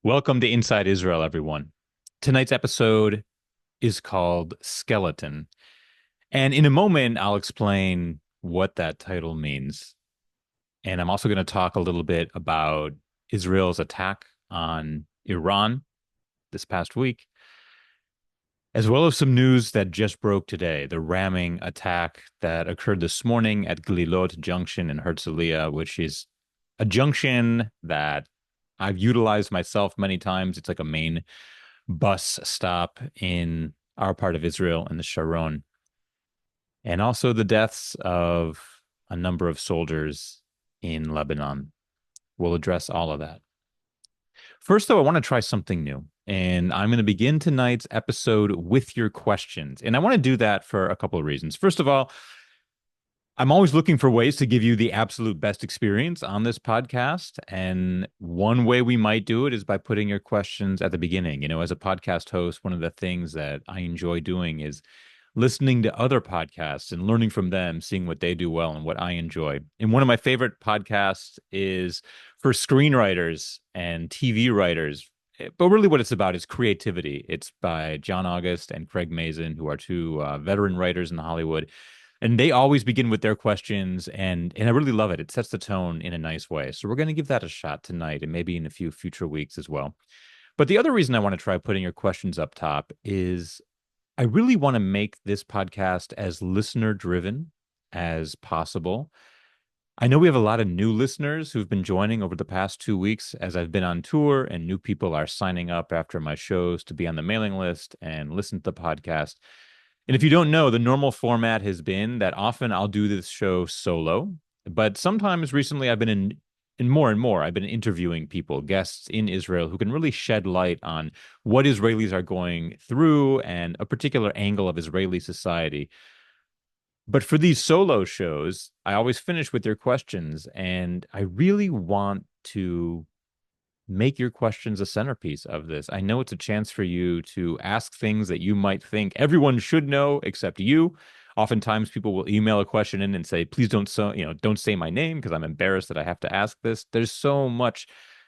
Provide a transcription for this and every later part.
Welcome to Inside Israel, everyone. Tonight's episode is called Skeleton. And in a moment, I'll explain what that title means. And I'm also going to talk a little bit about Israel's attack on Iran this past week, as well as some news that just broke today, the ramming attack that occurred this morning at Glilot Junction in Herzliya, which is a junction that I've utilized myself many times. It's like a main bus stop in our part of Israel in the Sharon, and also the deaths of a number of soldiers in Lebanon. We'll address all of that. First, though, I want to try something new. And I'm going to begin tonight's episode with your questions. And I want to do that for a couple of reasons. First of all, I'm always looking for ways to give you the absolute best experience on this podcast. And one way we might do it is by putting your questions at the beginning. As a podcast host, one of the things that I enjoy doing is listening to other podcasts and learning from them, seeing what they do well and what I enjoy. And one of my favorite podcasts is for screenwriters and TV writers. But really, what it's about is creativity. It's by John August and Craig Mazin, who are two veteran writers in Hollywood. And they always begin with their questions, and I really love it. It sets the tone in a nice way. So we're going to give that a shot tonight and maybe in a few future weeks as well. But the other reason I want to try putting your questions up top is I really want to make this podcast as listener driven as possible. I know we have a lot of new listeners who've been joining over the past 2 weeks as I've been on tour, and new people are signing up after my shows to be on the mailing list and listen to the podcast. And if you don't know, the normal format has been that often I'll do this show solo, but sometimes recently I've been in more and more. I've been interviewing people, guests in Israel, who can really shed light on what Israelis are going through and a particular angle of Israeli society. But for these solo shows, I always finish with your questions, and I really want to make your questions a centerpiece of this. I know it's a chance for you to ask things that you might think everyone should know except you. Oftentimes people will email a question in and say, please don't say my name because I'm embarrassed that I have to ask this. There's so much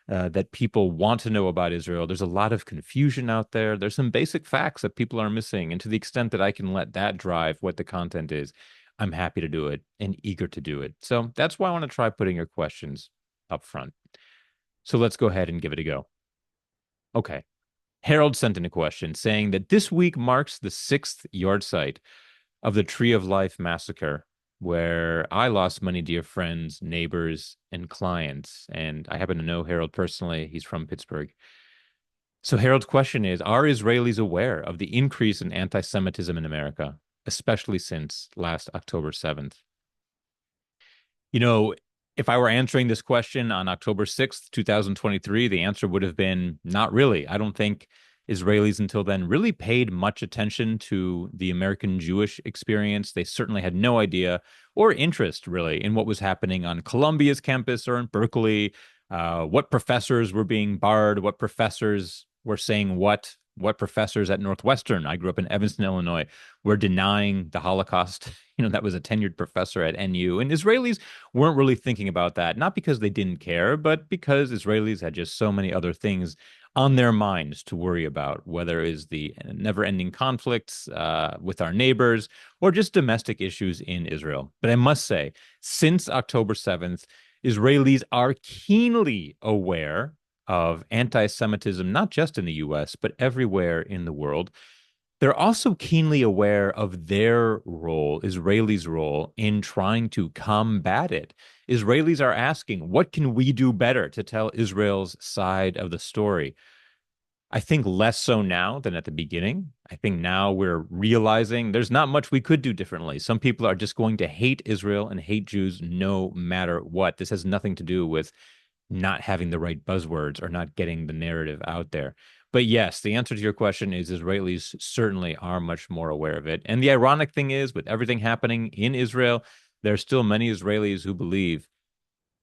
that people want to know about Israel. There's a lot of confusion out there. There's some basic facts that people are missing. And to the extent that I can let that drive what the content is, I'm happy to do it and eager to do it. So that's why I want to try putting your questions up front. So let's go ahead and give it a go. Okay. Harold sent in a question saying that this week marks the 6th yahrzeit of the Tree of Life massacre, where I lost many dear friends, neighbors, and clients. And I happen to know Harold personally. He's from Pittsburgh. So Harold's question is, are Israelis aware of the increase in anti-Semitism in America, especially since last October 7th? You know, if I were answering this question on October 6th, 2023, the answer would have been not really. I don't think Israelis until then really paid much attention to the American Jewish experience. They certainly had no idea or interest really in what was happening on Columbia's campus or in Berkeley, what professors were being barred, what professors were saying what professors at Northwestern, I grew up in Evanston, Illinois, were denying the Holocaust. That was a tenured professor at NU. And Israelis weren't really thinking about that, not because they didn't care, but because Israelis had just so many other things on their minds to worry about, whether it is the never-ending conflicts with our neighbors or just domestic issues in Israel. But I must say, since October 7th, Israelis are keenly aware of anti-Semitism, not just in the US, but everywhere in the world. They're also keenly aware of their role, Israelis' role, in trying to combat it. Israelis are asking, what can we do better to tell Israel's side of the story? I think less so now than at the beginning. I think now we're realizing there's not much we could do differently. Some people are just going to hate Israel and hate Jews no matter what. This has nothing to do with not having the right buzzwords or not getting the narrative out there. But yes, the answer to your question is Israelis certainly are much more aware of it. And the ironic thing is, with everything happening in Israel, there are still many Israelis who believe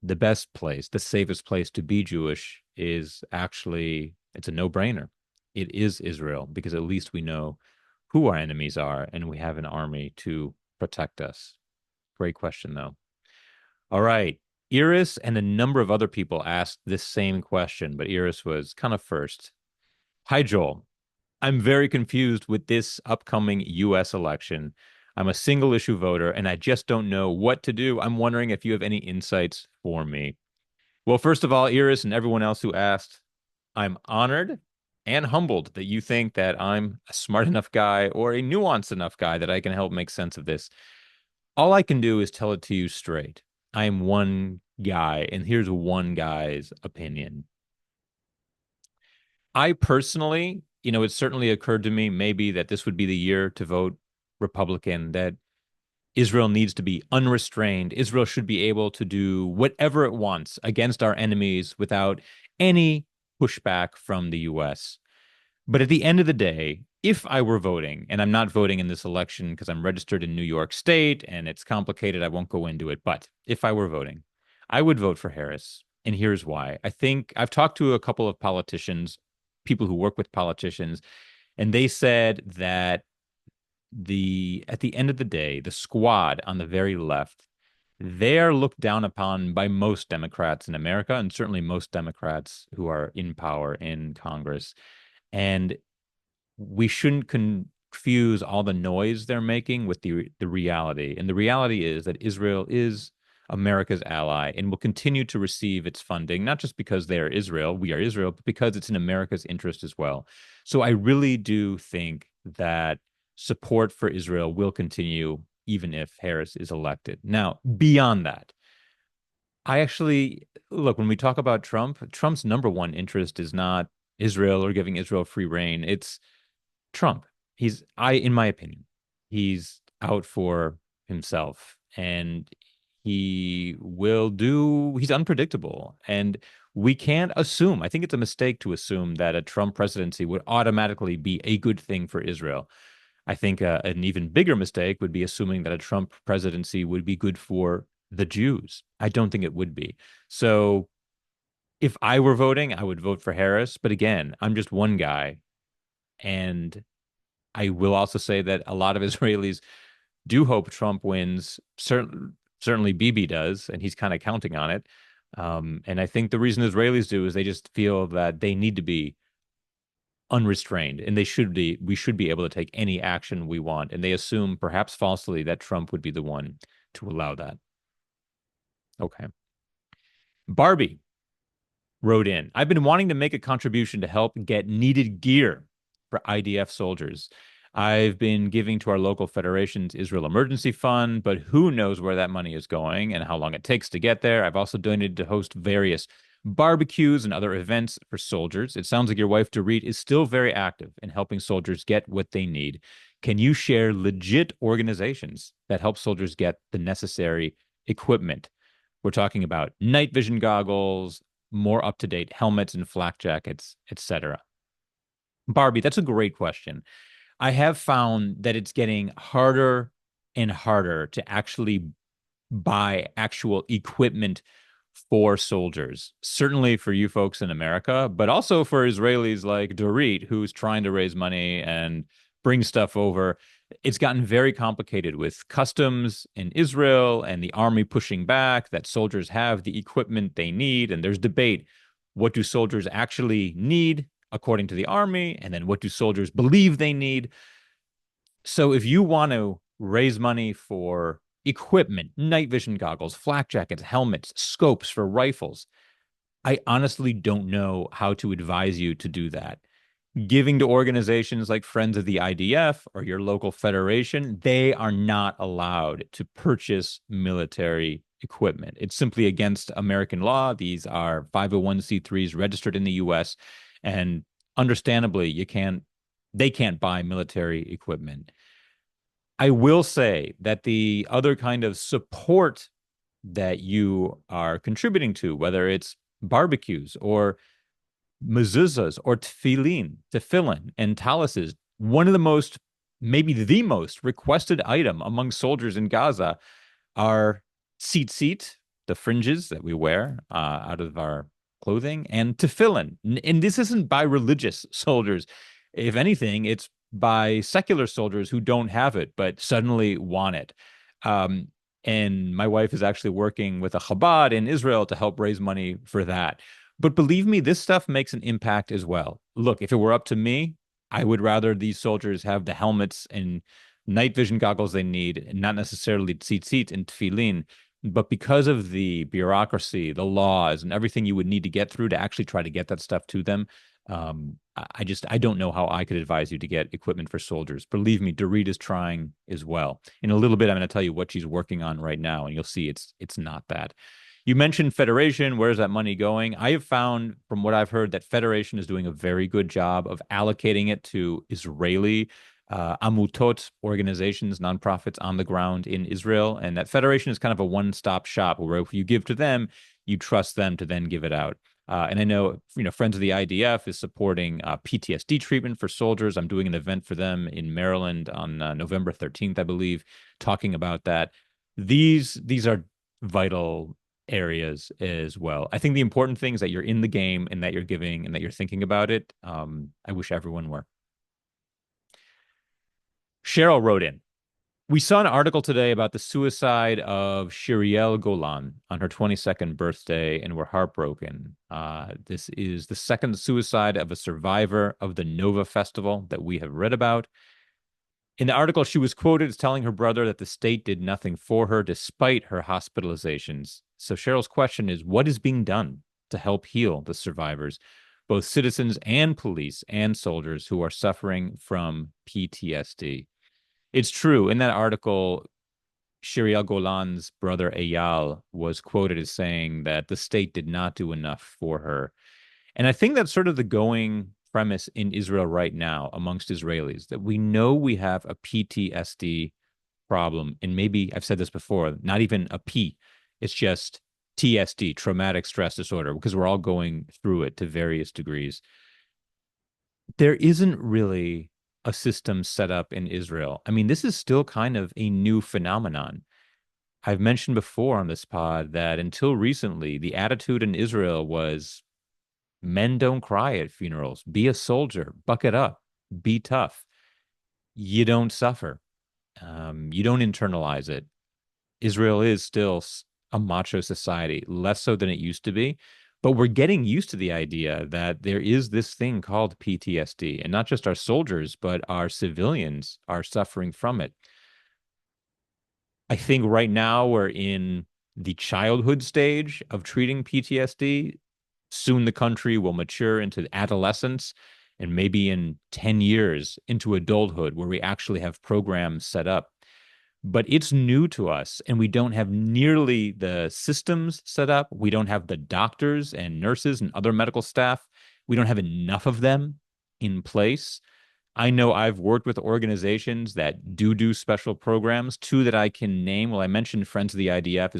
the best place, the safest place to be Jewish is actually, it's a no-brainer. It is Israel, because at least we know who our enemies are and we have an army to protect us. Great question, though. All right. Iris and a number of other people asked this same question, but Iris was kind of first. Hi, Joel. I'm very confused with this upcoming US election. I'm a single issue voter and I just don't know what to do. I'm wondering if you have any insights for me. Well, first of all, Iris and everyone else who asked, I'm honored and humbled that you think that I'm a smart enough guy or a nuanced enough guy that I can help make sense of this. All I can do is tell it to you straight. I'm one guy, and here's one guy's opinion. I personally, it certainly occurred to me maybe that this would be the year to vote Republican, that Israel needs to be unrestrained. Israel should be able to do whatever it wants against our enemies without any pushback from the US. But at the end of the day, if I were voting, and I'm not voting in this election because I'm registered in New York State and it's complicated, I won't go into it. But if I were voting, I would vote for Harris. And here's why. I think I've talked to a couple of politicians, people who work with politicians, and they said that at the end of the day, the squad on the very left, they are looked down upon by most Democrats in America, and certainly most Democrats who are in power in Congress. And we shouldn't confuse all the noise they're making with the reality. And the reality is that Israel is America's ally and will continue to receive its funding, not just because they are Israel, we are Israel, but because it's in America's interest as well. So I really do think that support for Israel will continue even if Harris is elected. Now, beyond that, I actually look, when we talk about Trump, Trump's number one interest is not Israel or giving Israel free reign. It's Trump. In my opinion, he's out for himself and he's unpredictable. And we can't assume, I think it's a mistake to assume that a Trump presidency would automatically be a good thing for Israel. I think an even bigger mistake would be assuming that a Trump presidency would be good for the Jews. I don't think it would be. So if I were voting, I would vote for Harris. But again, I'm just one guy. And I will also say that a lot of Israelis do hope Trump wins. Certainly Bibi does, and he's kind of counting on it. And I think the reason Israelis do is they just feel that they need to be unrestrained, and we should be able to take any action we want. And they assume, perhaps falsely, that Trump would be the one to allow that. Okay. Barbie wrote in, I've been wanting to make a contribution to help get needed gear for IDF soldiers. I've been giving to our local federation's Israel Emergency Fund, but who knows where that money is going and how long it takes to get there. I've also donated to host various barbecues and other events for soldiers. It sounds like your wife, Dorit, is still very active in helping soldiers get what they need. Can you share legit organizations that help soldiers get the necessary equipment? We're talking about night vision goggles, more up-to-date helmets and flak jackets, etc. Barbie, that's a great question. I have found that it's getting harder and harder to actually buy actual equipment for soldiers, certainly for you folks in America, but also for Israelis like Dorit, who's trying to raise money and bring stuff over. It's gotten very complicated with customs in Israel and the army pushing back that soldiers have the equipment they need. And there's debate. What do soldiers actually need according to the army? And then what do soldiers believe they need? So if you want to raise money for equipment, night vision goggles, flak jackets, helmets, scopes for rifles, I honestly don't know how to advise you to do that. Giving to organizations like Friends of the IDF or your local federation, they are not allowed to purchase military equipment. It's simply against American law. These are 501c3s registered in the US, and understandably, they can't buy military equipment. I will say that the other kind of support that you are contributing to, whether it's barbecues or mezuzahs or tefillin and talises, one of the most, maybe the most requested item among soldiers in Gaza are tzitzit, the fringes that we wear out of our clothing, and tefillin. And this isn't by religious soldiers. If anything, it's by secular soldiers who don't have it but suddenly want it. And my wife is actually working with a Chabad in Israel to help raise money for that. But believe me, this stuff makes an impact as well. Look, if it were up to me, I would rather these soldiers have the helmets and night vision goggles they need, and not necessarily tzitzit and tefillin. But because of the bureaucracy, the laws, and everything you would need to get through to actually try to get that stuff to them, I don't know how I could advise you to get equipment for soldiers. Believe me, Dorit is trying as well. In a little bit, I'm going to tell you what she's working on right now, and you'll see it's not that. You mentioned Federation. Where's that money going? I have found, from what I've heard, that Federation is doing a very good job of allocating it to Israeli amutot organizations, nonprofits on the ground in Israel. And that Federation is kind of a one-stop shop where if you give to them, you trust them to then give it out. And I know, Friends of the IDF is supporting PTSD treatment for soldiers. I'm doing an event for them in Maryland on November 13th, I believe, talking about that. These are vital areas as well. I think the important thing is that you're in the game and that you're giving and that you're thinking about it. I wish everyone were. Cheryl wrote in. We saw an article today about the suicide of Shiriel Golan on her 22nd birthday, and we're heartbroken. This is the second suicide of a survivor of the Nova Festival that we have read about. In the article, she was quoted as telling her brother that the state did nothing for her despite her hospitalizations. So Cheryl's question is, what is being done to help heal the survivors, both citizens and police and soldiers who are suffering from PTSD? It's true. In that article, Shiriel Golan's brother Eyal was quoted as saying that the state did not do enough for her. And I think that's sort of the going premise in Israel right now amongst Israelis, that we know we have a PTSD problem. And maybe I've said this before, not even a P, it's just TSD, traumatic stress disorder, because we're all going through it to various degrees. There isn't really a system set up in Israel. I mean, this is still kind of a new phenomenon. I've mentioned before on this pod that until recently, the attitude in Israel was men don't cry at funerals. Be a soldier, buck it up, be tough. You don't suffer. You don't internalize it. Israel is still a macho society, less so than it used to be. But we're getting used to the idea that there is this thing called PTSD, and not just our soldiers, but our civilians are suffering from it. I think right now we're in the childhood stage of treating PTSD. Soon the country will mature into adolescence, and maybe in 10 years into adulthood, where we actually have programs set up. But it's new to us, and we don't have nearly the systems set up. We don't have the doctors and nurses and other medical staff. We don't have enough of them in place. I know I've worked with organizations that do special programs. Two that I can name. Well, I mentioned Friends of the IDF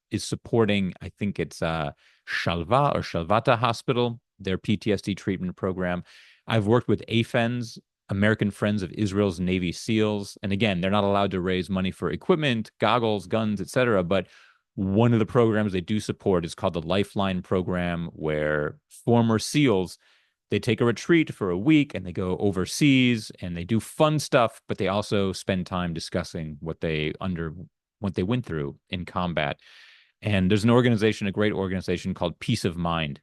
is supporting, I think it's Shalva or Shalvata Hospital, their PTSD treatment program. I've worked with AFENS, American Friends of Israel's Navy SEALs. And again, they're not allowed to raise money for equipment, goggles, guns, etc. But one of the programs they do support is called the Lifeline program, where former SEALs, they take a retreat for a week and they go overseas and they do fun stuff, but they also spend time discussing what they went through in combat. And there's an organization, a great organization called Peace of Mind,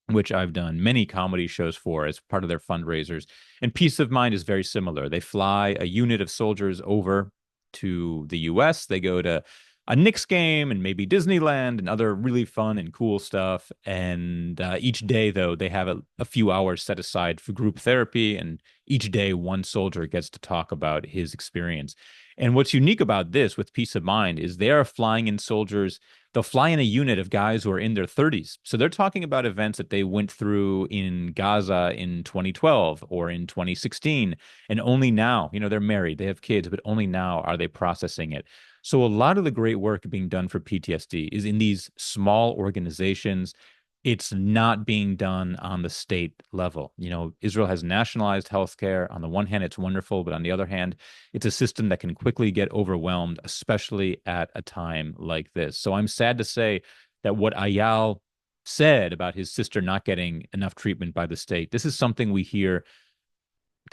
which I've done many comedy shows for as part of their fundraisers. And Peace of Mind is very similar. They fly a unit of soldiers over to the US. They go to a Knicks game and maybe Disneyland and other really fun and cool stuff. And each day, though, they have a few hours set aside for group therapy. And each day, one soldier gets to talk about his experience. And what's unique about this with Peace of Mind is they are flying in soldiers. They'll fly in a unit of guys who are in their 30s. So they're talking about events that they went through in Gaza in 2012 or in 2016. And only now, they're married, they have kids, but only now are they processing it. So a lot of the great work being done for PTSD is in these small organizations. It's not being done on the state level. Israel has nationalized healthcare. On the one hand, it's wonderful, but on the other hand, it's a system that can quickly get overwhelmed, especially at a time like this. So I'm sad to say that what Ayal said about his sister not getting enough treatment by the state, this is something we hear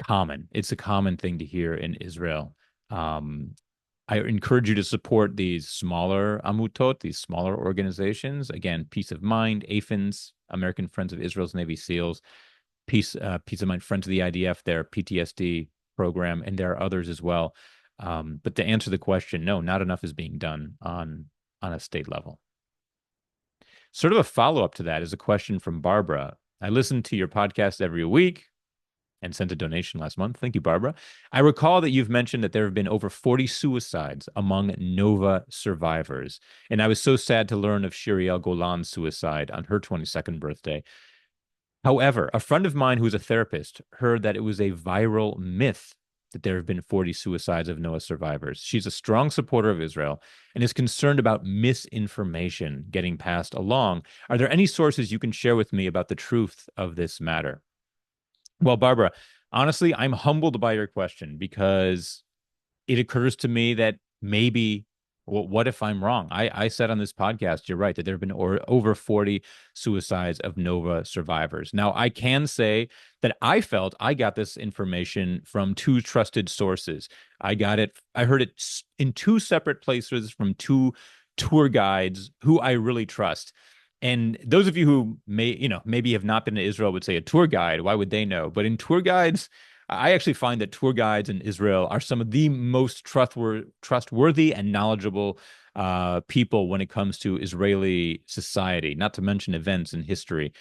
common. It's a common thing to hear in Israel. I encourage you to support these smaller amutot, these smaller organizations. Again, Peace of Mind, AFINS, American Friends of Israel's Navy SEALs, Peace of Mind, Friends of the IDF, their PTSD program, and there are others as well. But to answer the question, no, not enough is being done on a state level. Sort of a follow-up to that is a question from Barbara. I listen to your podcast every week and sent a donation last month. Thank you, Barbara. I recall that you've mentioned that there have been over 40 suicides among Nova survivors. And I was so sad to learn of Shiriel Golan's suicide on her 22nd birthday. However, a friend of mine who's a therapist heard that it was a viral myth that there have been 40 suicides of Noah survivors. She's a strong supporter of Israel and is concerned about misinformation getting passed along. Are there any sources you can share with me about the truth of this matter? Well, Barbara, honestly, I'm humbled by your question because it occurs to me that maybe, well, what if I'm wrong? I said on this podcast, you're right, that there have been over 40 suicides of Nova survivors. Now, I can say that I felt I got this information from two trusted sources. I heard it in two separate places from two tour guides who I really trust. And those of you who maybe have not been to Israel would say a tour guide, why would they know? But in tour guides, I actually find that tour guides in Israel are some of the most trustworthy and knowledgeable people when it comes to Israeli society, not to mention events and history.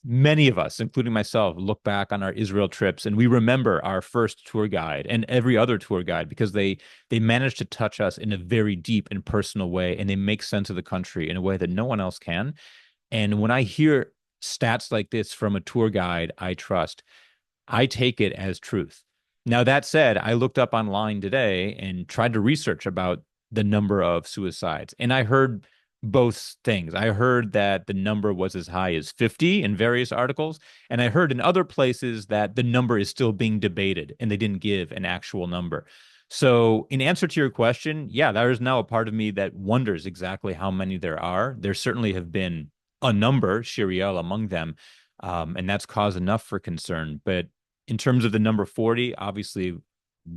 Many of us, including myself, look back on our Israel trips and we remember our first tour guide and every other tour guide because they manage to touch us in a very deep and personal way, and they make sense of the country in a way that no one else can. And when I hear stats like this from a tour guide I trust, I take it as truth. Now, that said, I looked up online today and tried to research about the number of suicides, and I heard both things. I heard that the number was as high as 50 in various articles, and I heard in other places that the number is still being debated and they didn't give an actual number. So, in answer to your question, yeah, there is now a part of me that wonders exactly how many there are. There certainly have been a number, Shiriel among them, and that's cause enough for concern. But in terms of the number 40, obviously,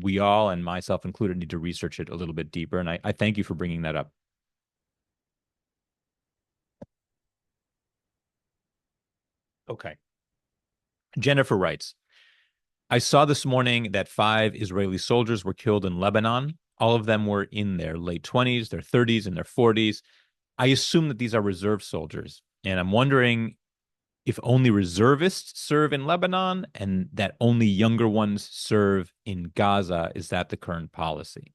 we all, and myself included, need to research it a little bit deeper. And I thank you for bringing that up. Okay. Jennifer writes, I saw this morning that 5 Israeli soldiers were killed in Lebanon. All of them were in their late 20s, their 30s, and their 40s. I assume that these are reserve soldiers. And I'm wondering if only reservists serve in Lebanon and that only younger ones serve in Gaza. Is that the current policy?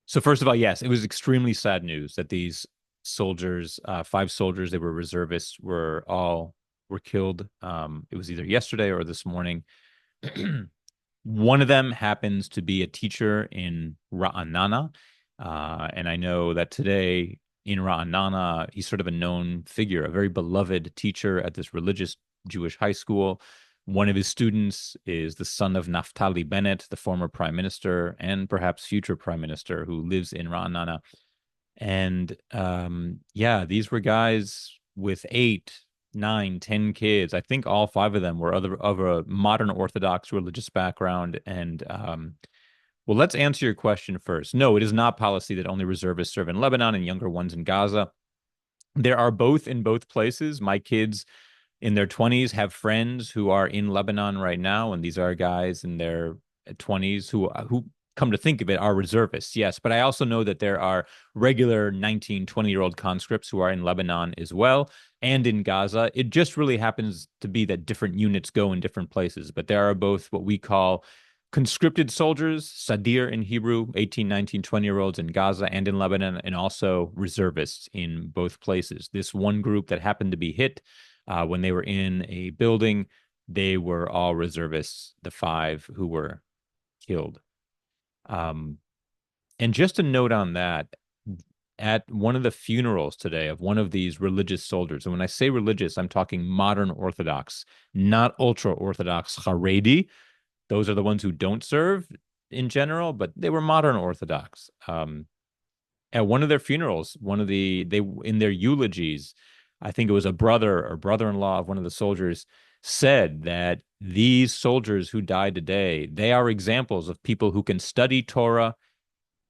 So first of all, yes, it was extremely sad news that these soldiers, 5 soldiers, they were reservists, were killed. It was either yesterday or this morning. One of them happens to be a teacher in Ra'anana. And I know that today in Ra'anana, he's sort of a known figure, a very beloved teacher at this religious Jewish high school. One of his students is the son of Naftali Bennett, the former prime minister and perhaps future prime minister who lives in Ra'anana. And yeah, these were guys with 8, 9, 10 kids. I think all 5 of them were of a modern Orthodox religious background. And well, let's answer your question first. No, it is not policy that only reservists serve in Lebanon and younger ones in Gaza. There are both in both places. My kids in their 20s have friends who are in Lebanon right now, and these are guys in their 20s who come to think of it are reservists. Yes, but I also know that there are regular 19, 20-year-old conscripts who are in Lebanon as well and in Gaza. It just really happens to be that different units go in different places, but there are both what we call conscripted soldiers, Sadir in Hebrew, 18, 19, 20-year-olds in Gaza and in Lebanon, and also reservists in both places. This one group that happened to be hit when they were in a building, they were all reservists, the 5 who were killed. And just a note on that, at one of the funerals today of one of these religious soldiers, and when I say religious, I'm talking modern Orthodox, not ultra-Orthodox Haredi. Those are the ones who don't serve in general, but they were modern Orthodox. At one of their funerals, they in their eulogies, I think it was a brother or brother-in-law of one of the soldiers said that these soldiers who died today, they are examples of people who can study Torah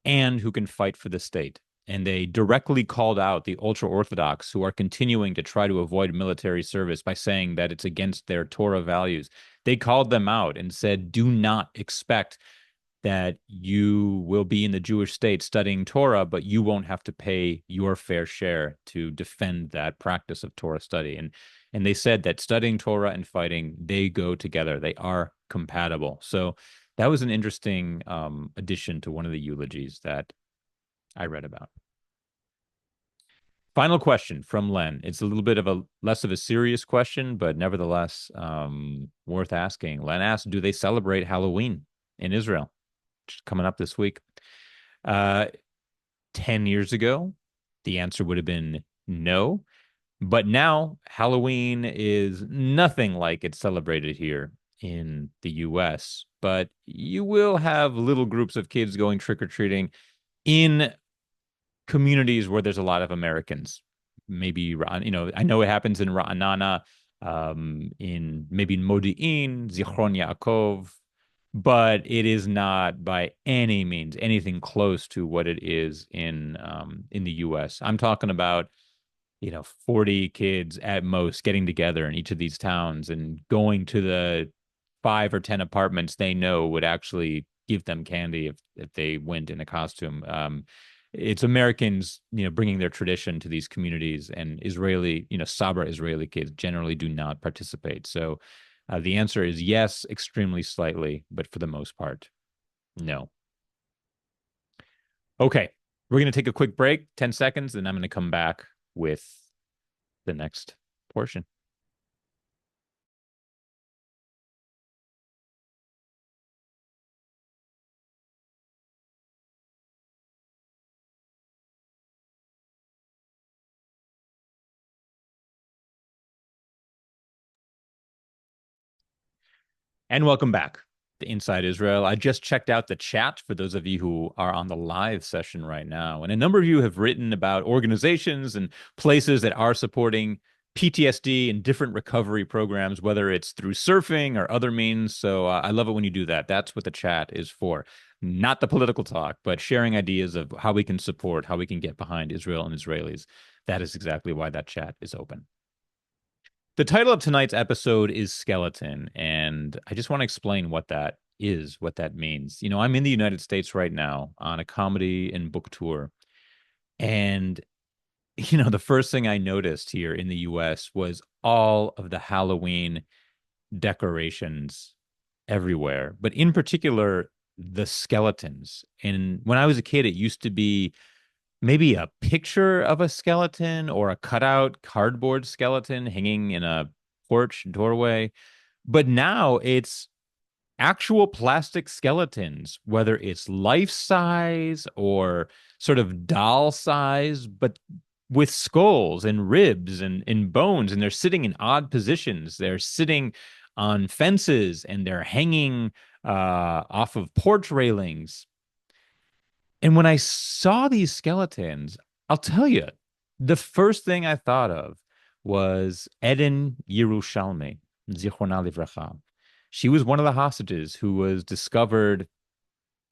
and who can fight for the state. And they directly called out the ultra-Orthodox who are continuing to try to avoid military service by saying that it's against their Torah values. They called them out and said, do not expect that you will be in the Jewish state studying Torah, but you won't have to pay your fair share to defend that practice of Torah study. And they said that studying Torah and fighting, they go together. They are compatible. So that was an interesting addition to one of the eulogies that I read about. Final question from Len. It's a little bit of a less of a serious question, but nevertheless worth asking. Len asked, do they celebrate Halloween in Israel? Coming up this week. 10 years ago, the answer would have been no. But now Halloween is nothing like it's celebrated here in the US. But you will have little groups of kids going trick-or-treating in communities where there's a lot of Americans. Maybe, I know it happens in Ra'anana, in maybe Modi'in, Zichron Yaakov, but it is not by any means anything close to what it is in the US. I'm talking about 40 kids at most getting together in each of these towns and going to the 5 or 10 apartments they know would actually give them candy if they went in a costume. It's Americans, bringing their tradition to these communities, and Israeli, Sabra Israeli kids generally do not participate. So the answer is yes, extremely slightly, but for the most part, no. Okay, we're going to take a quick break, 10 seconds, and I'm going to come back with the next portion. And welcome back to Inside Israel. I just checked out the chat for those of you who are on the live session right now. And a number of you have written about organizations and places that are supporting PTSD and different recovery programs, whether it's through surfing or other means. So I love it when you do that. That's what the chat is for. Not the political talk, but sharing ideas of how we can support, how we can get behind Israel and Israelis. That is exactly why that chat is open. The title of tonight's episode is Skeleton, and I just want to explain what that is, what that means. I'm in the United States right now on a comedy and book tour, and the first thing I noticed here in the US was all of the Halloween decorations everywhere, but in particular, the skeletons. And when I was a kid, it used to be maybe a picture of a skeleton or a cutout cardboard skeleton hanging in a porch doorway. But now it's actual plastic skeletons, whether it's life size or sort of doll size, but with skulls and ribs and bones. And they're sitting in odd positions. They're sitting on fences and they're hanging off of porch railings. And when I saw these skeletons, I'll tell you, the first thing I thought of was Eden Yerushalmi, Zichronah Livracha. She was one of the hostages who was discovered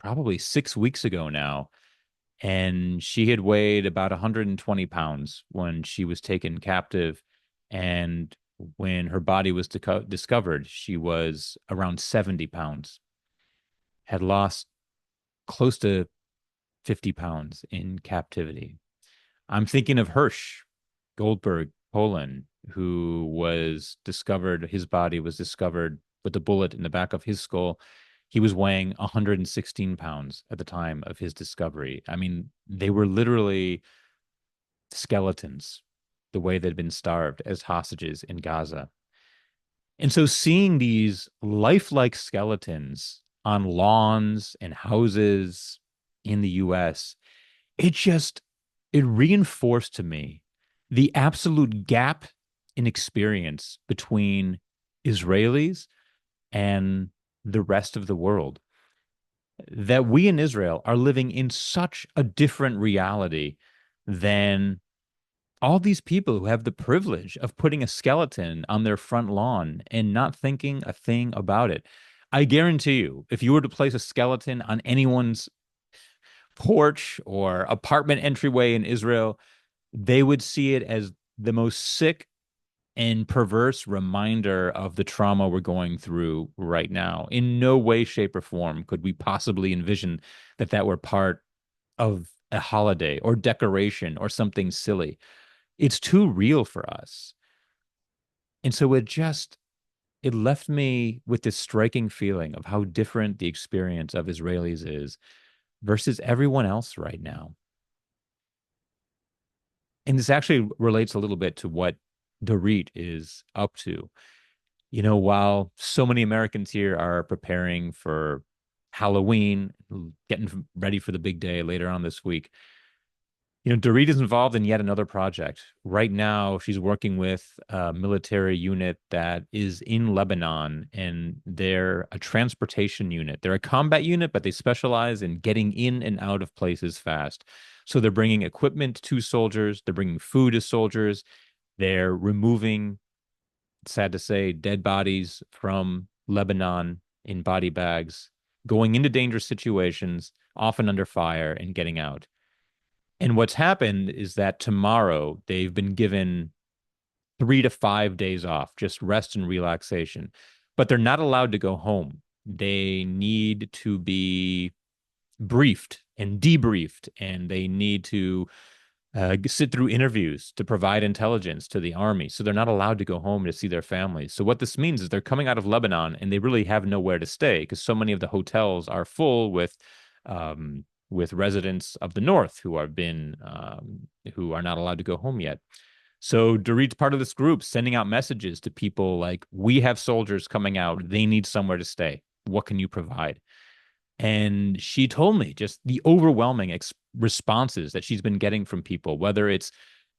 probably 6 weeks ago now. And she had weighed about 120 pounds when she was taken captive. And when her body was discovered, she was around 70 pounds, had lost close to 50 pounds in captivity. I'm thinking of Hirsch Goldberg, Poland, who was discovered, his body was discovered with a bullet in the back of his skull. He was weighing 116 pounds at the time of his discovery. I mean, they were literally skeletons, the way they'd been starved as hostages in Gaza. And so seeing these lifelike skeletons on lawns and houses in the US, it reinforced to me the absolute gap in experience between Israelis and the rest of the world. That we in Israel are living in such a different reality than all these people who have the privilege of putting a skeleton on their front lawn and not thinking a thing about it. I guarantee you, if you were to place a skeleton on anyone's porch or apartment entryway in Israel, they would see it as the most sick and perverse reminder of the trauma we're going through right now. In no way, shape, or form could we possibly envision that that were part of a holiday or decoration or something silly. It's too real for us. And so it left me with this striking feeling of how different the experience of Israelis is versus everyone else right now. And this actually relates a little bit to what Dorit is up to. You know, while so many Americans here are preparing for Halloween, getting ready for the big day later on this week, Dorit is involved in yet another project. Right now, she's working with a military unit that is in Lebanon, and they're a transportation unit. They're a combat unit, but they specialize in getting in and out of places fast. So they're bringing equipment to soldiers, they're bringing food to soldiers, they're removing, sad to say, dead bodies from Lebanon in body bags, going into dangerous situations, often under fire, and getting out. And what's happened is that tomorrow they've been given 3 to 5 days off, just rest and relaxation. But they're not allowed to go home. They need to be briefed and debriefed, and they need to sit through interviews to provide intelligence to the army. So they're not allowed to go home to see their families. So what this means is they're coming out of Lebanon and they really have nowhere to stay because so many of the hotels are full with residents of the north who are not allowed to go home yet. So Dorit's part of this group sending out messages to people like, we have soldiers coming out. They need somewhere to stay. What can you provide? And she told me just the overwhelming responses that she's been getting from people, whether it's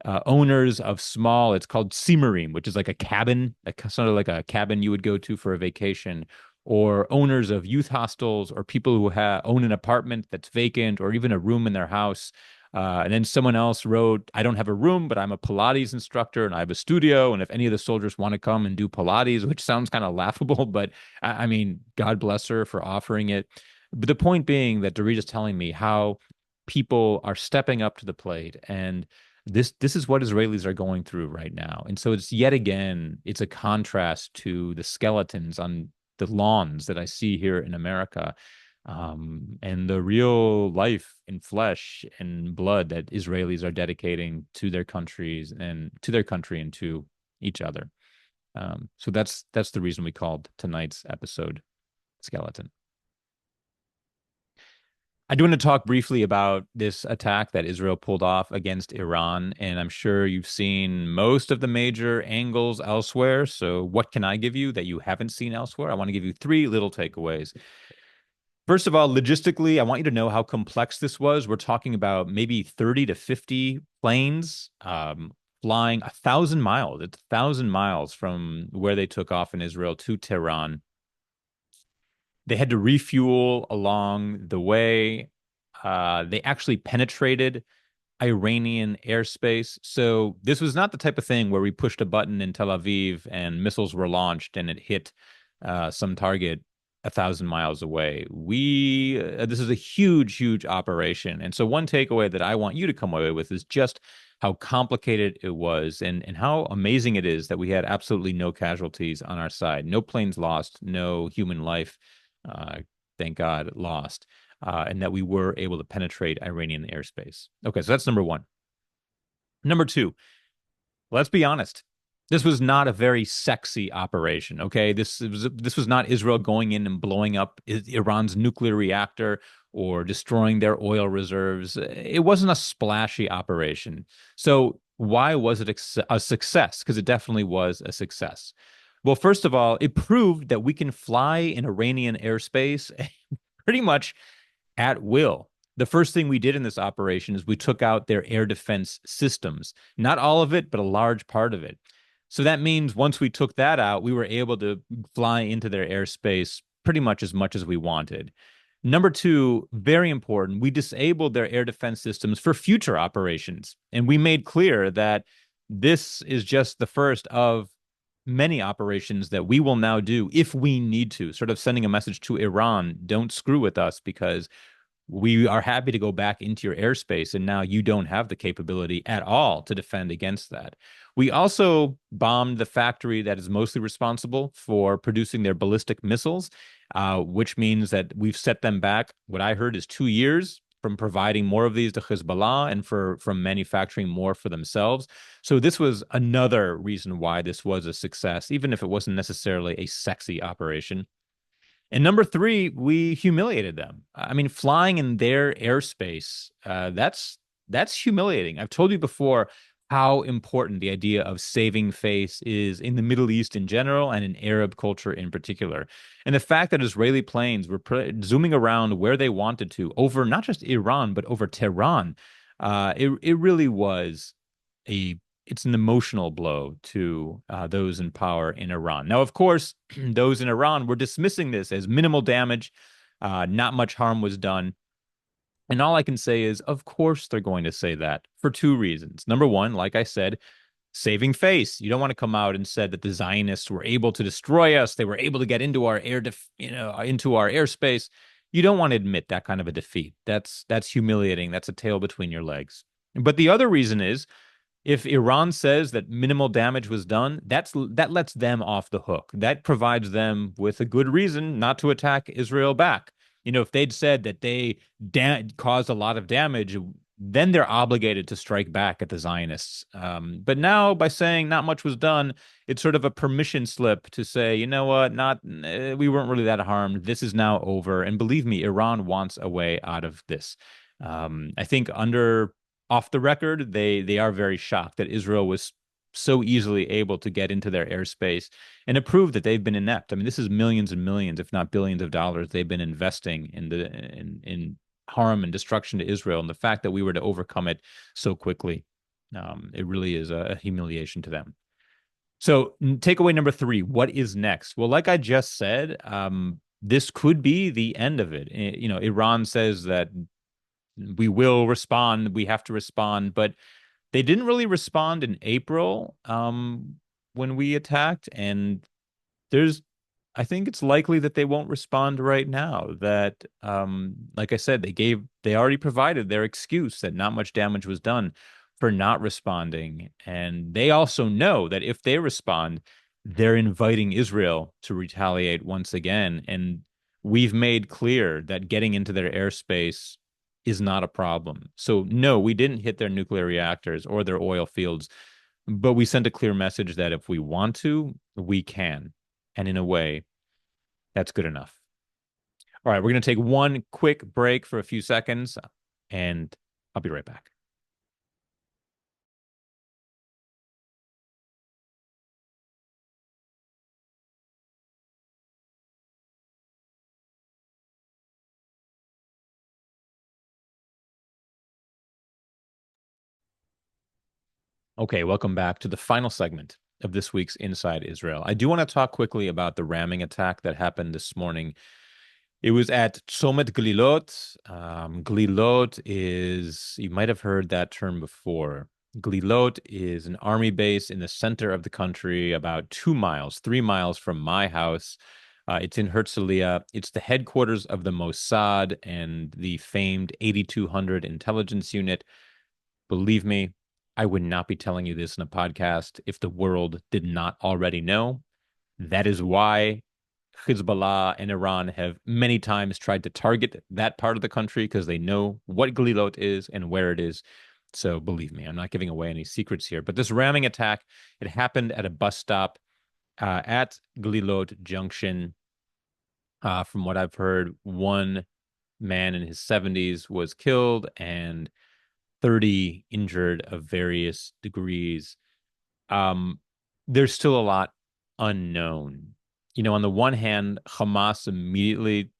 owners of small, it's called simarim, which is like a cabin, sort of like a cabin you would go to for a vacation, or owners of youth hostels, or people who own an apartment that's vacant, or even a room in their house. And then someone else wrote, I don't have a room, but I'm a Pilates instructor and I have a studio. And if any of the soldiers want to come and do Pilates, which sounds kind of laughable, but I mean, God bless her for offering it. But the point being that Dorit is telling me how people are stepping up to the plate, and this is what Israelis are going through right now. And so it's a contrast to the skeletons on the lawns that I see here in America, and the real life in flesh and blood that Israelis are dedicating to their countries and to their country and to each other. So that's the reason we called tonight's episode Skeleton. I do want to talk briefly about this attack that Israel pulled off against Iran, and I'm sure you've seen most of the major angles elsewhere. So what can I give you that you haven't seen elsewhere? I want to give you three little takeaways. First of all, logistically, I want you to know how complex this was. We're talking about maybe 30 to 50 planes flying 1,000 miles. It's 1,000 miles from where they took off in Israel to Tehran. They had to refuel along the way. They actually penetrated Iranian airspace. So this was not the type of thing where we pushed a button in Tel Aviv and missiles were launched and it hit some target 1,000 miles away. This is a huge, huge operation. And so one takeaway that I want you to come away with is just how complicated it was and how amazing it is that we had absolutely no casualties on our side. No planes lost, no human life, thank God, lost, and that we were able to penetrate Iranian airspace. Okay, so that's number one. Number two, let's be honest. This was not a very sexy operation, okay? This was not Israel going in and blowing up Iran's nuclear reactor or destroying their oil reserves. It wasn't a splashy operation. So why was it a success? Because it definitely was a success. Well, first of all, it proved that we can fly in Iranian airspace pretty much at will. The first thing we did in this operation is we took out their air defense systems. Not all of it, but a large part of it. So that means once we took that out, we were able to fly into their airspace pretty much as we wanted. Number two, very important, we disabled their air defense systems for future operations. And we made clear that this is just the first of many operations that we will now do if we need to, sort of sending a message to Iran, don't screw with us because we are happy to go back into your airspace, and now you don't have the capability at all to defend against that. We also bombed the factory that is mostly responsible for producing their ballistic missiles, which means that we've set them back. What I heard is 2 years from providing more of these to Hezbollah and from manufacturing more for themselves. So this was another reason why this was a success, even if it wasn't necessarily a sexy operation. And number three, we humiliated them. I mean, flying in their airspace, that's humiliating. I've told you before how important the idea of saving face is in the Middle East in general and in Arab culture in particular. And the fact that Israeli planes were zooming around where they wanted to over not just Iran, but over Tehran, it really was a it's an emotional blow to those in power in Iran. Now, of course, those in Iran were dismissing this as minimal damage, not much harm was done. And all I can say is, of course, they're going to say that for two reasons. Number one, like I said, saving face. You don't want to come out and said that the Zionists were able to destroy us. They were able to get into our into our airspace. You don't want to admit that kind of a defeat. That's humiliating. That's a tail between your legs. But the other reason is if Iran says that minimal damage was done, that lets them off the hook. That provides them with a good reason not to attack Israel back. You know, if they'd said that they caused a lot of damage, then they're obligated to strike back at the Zionists. But now, by saying not much was done, it's sort of a permission slip to say, you know what, not we weren't really that harmed. This is now over. And believe me, Iran wants a way out of this. I think under off the record, they are very shocked that Israel was so easily able to get into their airspace and it proved that they've been inept. I mean, this is millions and millions, if not billions of dollars they've been investing in harm and destruction to Israel. And the fact that we were to overcome it so quickly, it really is a humiliation to them. So takeaway number three, what is next? Well, like I just said, this could be the end of it. You know, Iran says that we will respond. We have to respond. But they didn't really respond in April when we attacked. And I think it's likely that they won't respond right now. That, like I said, they already provided their excuse that not much damage was done for not responding. And they also know that if they respond, they're inviting Israel to retaliate once again. And we've made clear that getting into their airspace is not a problem. So no, we didn't hit their nuclear reactors or their oil fields, but we sent a clear message that if we want to, we can. And in a way, that's good enough. All right, we're going to take one quick break for a few seconds, and I'll be right back. Okay, welcome back to the final segment of this week's Inside Israel. I do want to talk quickly about the ramming attack that happened this morning. It was at Tzomet Glilot. Glilot is, you might have heard that term before. Glilot is an army base in the center of the country, about 2 miles, 3 miles from my house. It's in Herzliya. It's the headquarters of the Mossad and the famed 8200 intelligence unit. Believe me, I would not be telling you this in a podcast if the world did not already know. That is why Hezbollah and Iran have many times tried to target that part of the country because they know what Glilot is and where it is. So believe me, I'm not giving away any secrets here. But this ramming attack, it happened at a bus stop at Glilot Junction. From what I've heard, one man in his 70s was killed and 30 injured of various degrees. There's still a lot unknown. You know, on the one hand, Hamas immediately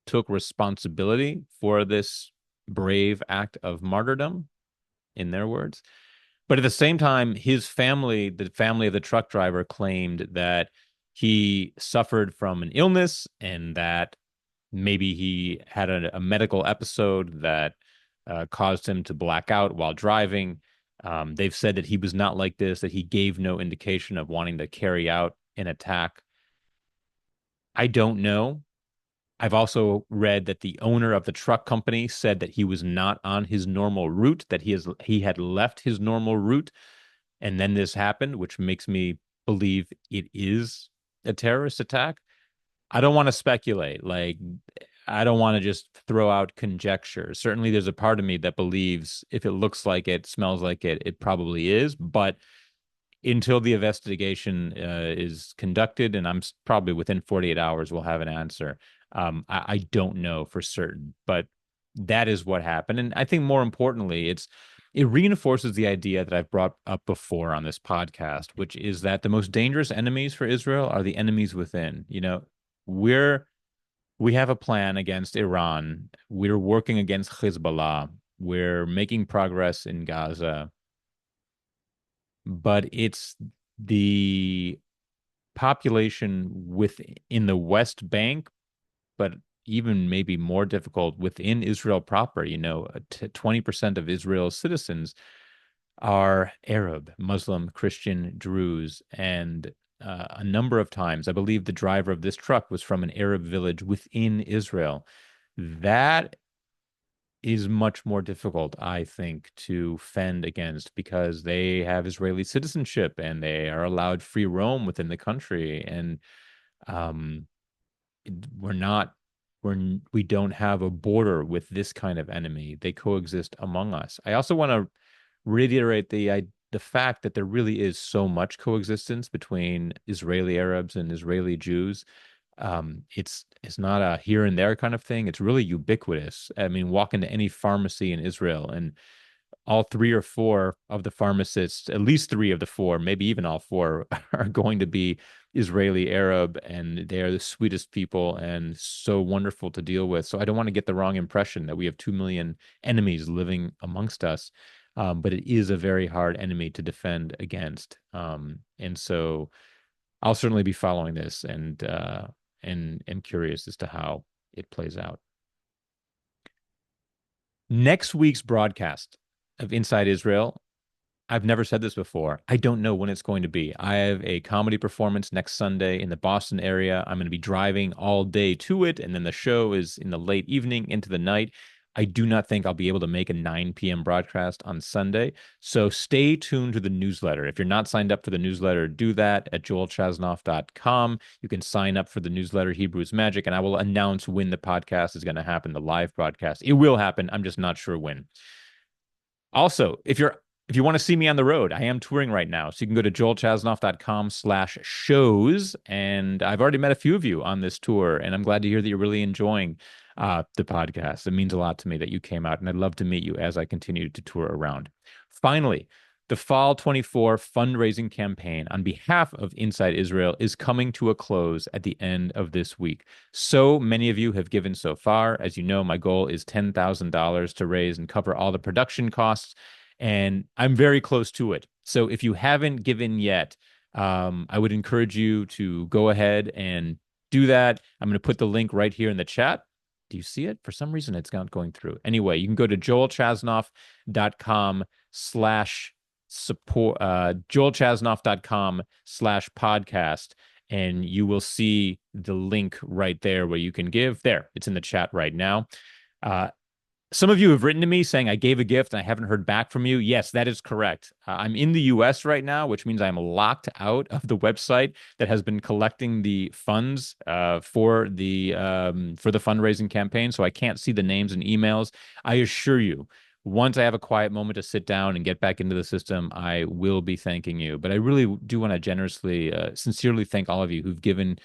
took responsibility for this brave act of martyrdom, in their words. But at the same time, his family, the family of the truck driver, claimed that he suffered from an illness and that maybe he had a medical episode that caused him to black out while driving. They've said that he was not like this, that he gave no indication of wanting to carry out an attack. I don't know. I've also read that the owner of the truck company said that he was not on his normal route, that he had left his normal route, and then this happened, which makes me believe it is a terrorist attack. I don't want to speculate. Like, I don't want to just throw out conjecture. Certainly, there's a part of me that believes if it looks like it, smells like it probably is. But until the investigation is conducted, and probably within 48 hours, we'll have an answer. I don't know for certain, but that is what happened. And I think more importantly, it reinforces the idea that I've brought up before on this podcast, which is that the most dangerous enemies for Israel are the enemies within. We're we have a plan against Iran. We're working against Hezbollah. We're making progress in Gaza, but it's the population within the West Bank, but even maybe more difficult within Israel proper. 20% of Israel's citizens are Arab, Muslim, Christian, Druze, and a number of times, I believe the driver of this truck was from an Arab village within Israel. That is much more difficult, I think, to fend against because they have Israeli citizenship and they are allowed free roam within the country. And um, we're not, we don't have a border with this kind of enemy. They coexist among us. I also want to reiterate the fact that there really is so much coexistence between Israeli Arabs and Israeli Jews. It's not a here and there kind of thing. It's really ubiquitous. I mean, walk into any pharmacy in Israel, and all three or four of the pharmacists, at least three of the four, maybe even all four, are going to be Israeli Arab, and they are the sweetest people and so wonderful to deal with. So I don't want to get the wrong impression that we have 2 million enemies living amongst us. But it is a very hard enemy to defend against. And so I'll certainly be following this and am curious as to how it plays out. Next week's broadcast of Inside Israel, I've never said this before. I don't know when it's going to be. I have a comedy performance next Sunday in the Boston area. I'm going to be driving all day to it, and then the show is in the late evening into the night. I do not think I'll be able to make a 9 p.m. broadcast on Sunday. So stay tuned to the newsletter. If you're not signed up for the newsletter, do that at joelchasnoff.com. You can sign up for the newsletter Hebrews Magic, and I will announce when the podcast is going to happen, the live broadcast. It will happen. I'm just not sure when. Also, if you want to see me on the road, I am touring right now. So you can go to joelchasnoff.com/shows. And I've already met a few of you on this tour, and I'm glad to hear that you're really enjoying the podcast. It means a lot to me that you came out, and I'd love to meet you as I continue to tour around. Finally, the Fall 24 fundraising campaign on behalf of Inside Israel is coming to a close at the end of this week. So many of you have given so far. As you know, my goal is $10,000 to raise and cover all the production costs, and I'm very close to it. So if you haven't given yet, I would encourage you to go ahead and do that. I'm going to put the link right here in the chat. Do you see it? For some reason, it's not going through. Anyway, you can go to joelchasnoff.com/support, joelchasnoff.com/podcast, and you will see the link right there where you can give. There, it's in the chat right now. Some of you have written to me saying I gave a gift and I haven't heard back from you. Yes, that is correct. I'm in the US right now, which means I'm locked out of the website that has been collecting the funds for the fundraising campaign. So I can't see the names and emails. I assure you, once I have a quiet moment to sit down and get back into the system, I will be thanking you. But I really do want to generously, sincerely thank all of you who've given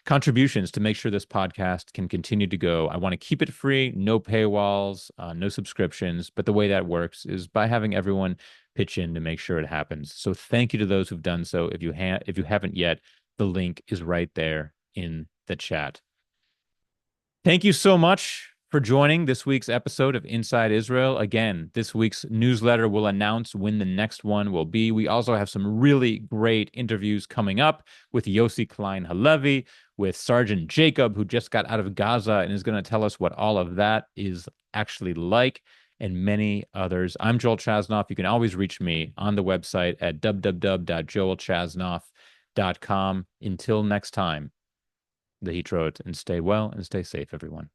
contributions to make sure this podcast can continue to go. I want to keep it free, no paywalls, no subscriptions. But the way that works is by having everyone pitch in to make sure it happens. So thank you to those who've done so. If you haven't yet, the link is right there in the chat. Thank you so much for joining this week's episode of Inside Israel. Again, this week's newsletter will announce when the next one will be. We also have some really great interviews coming up with Yossi Klein Halevi, with Sergeant Jacob, who just got out of Gaza and is going to tell us what all of that is actually like, and many others. I'm Joel Chasnoff. You can always reach me on the website at www.joelchasnoff.com. Until next time. the Heatrot, and stay well and stay safe, everyone.